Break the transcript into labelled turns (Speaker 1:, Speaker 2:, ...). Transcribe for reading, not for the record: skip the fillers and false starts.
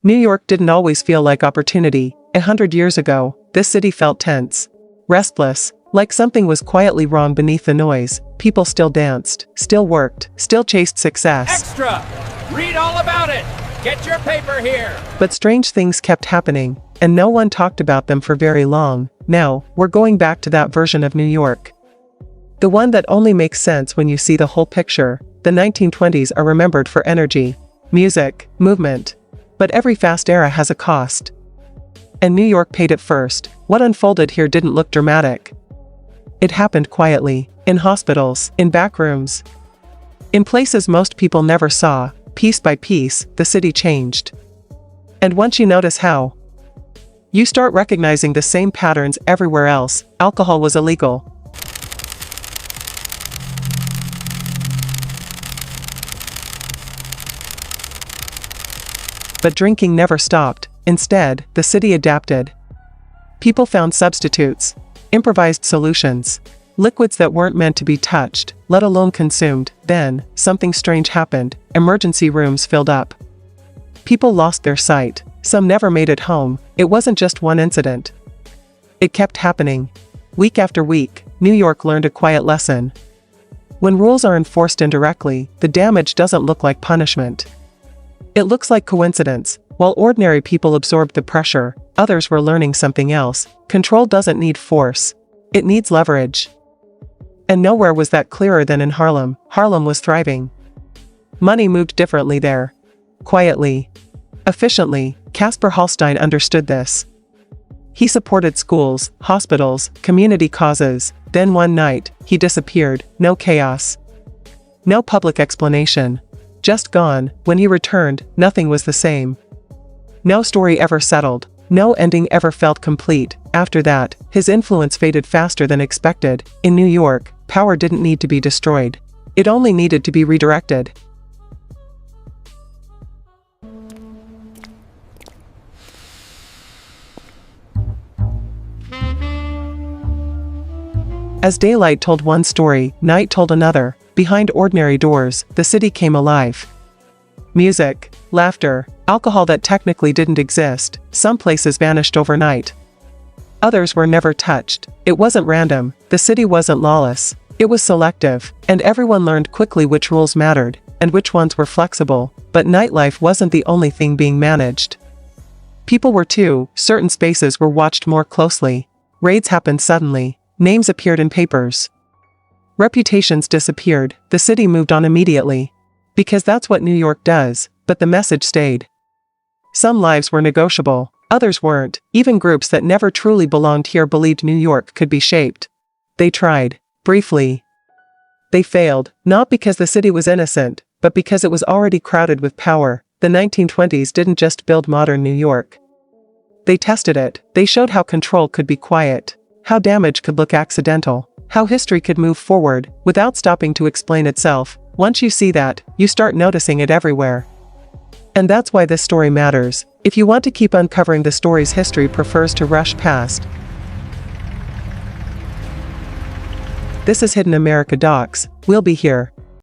Speaker 1: New York didn't always feel like opportunity. 100 years ago, this city felt tense, restless, like something was quietly wrong beneath the noise. People still danced, still worked, still chased success.
Speaker 2: Extra! Read all about it! Get your paper here!
Speaker 1: But strange things kept happening, and no one talked about them for very long. Now, we're going back to that version of New York. The one that only makes sense when you see the whole picture. The 1920s are remembered for energy, music, movement. But every fast era has a cost. And New York paid it first. What unfolded here didn't look dramatic. It happened quietly, in hospitals, in back rooms, in places most people never saw. Piece by piece, the city changed. And once you notice how, you start recognizing the same patterns everywhere else. Alcohol was illegal. But drinking never stopped. Instead, the city adapted. People found substitutes, improvised solutions, liquids that weren't meant to be touched, let alone consumed. Then, something strange happened. Emergency rooms filled up. People lost their sight. Some never made it home. It wasn't just one incident. It kept happening. Week after week, New York learned a quiet lesson. When rules are enforced indirectly, the damage doesn't look like punishment. It looks like coincidence. While ordinary people absorbed the pressure, others were learning something else. Control doesn't need force. It needs leverage. And nowhere was that clearer than in Harlem. Harlem was thriving. Money moved differently there. Quietly. Efficiently. Casper Hallstein understood this. He supported schools, hospitals, community causes. Then one night, he disappeared. No chaos. No public explanation. Just gone. When he returned, nothing was the same. No story ever settled. No ending ever felt complete. After that, his influence faded faster than expected. In New York, power didn't need to be destroyed. It only needed to be redirected. As daylight told one story, night told another. Behind ordinary doors, the city came alive. Music, laughter, alcohol that technically didn't exist. Some places vanished overnight. Others were never touched. It wasn't random. The city wasn't lawless. It was selective, and everyone learned quickly which rules mattered, and which ones were flexible. But nightlife wasn't the only thing being managed. People were too. Certain spaces were watched more closely. Raids happened suddenly. Names appeared in papers. Reputations disappeared. The city moved on immediately. Because that's what New York does, but the message stayed. Some lives were negotiable, others weren't. Even groups that never truly belonged here believed New York could be shaped. They tried, briefly. They failed, not because the city was innocent, but because it was already crowded with power. The 1920s didn't just build modern New York. They tested it. They showed how control could be quiet, how damage could look accidental, how history could move forward without stopping to explain itself. Once you see that, you start noticing it everywhere. And that's why this story matters. If you want to keep uncovering the stories history prefers to rush past. This is Hidden America Docs. We'll be here.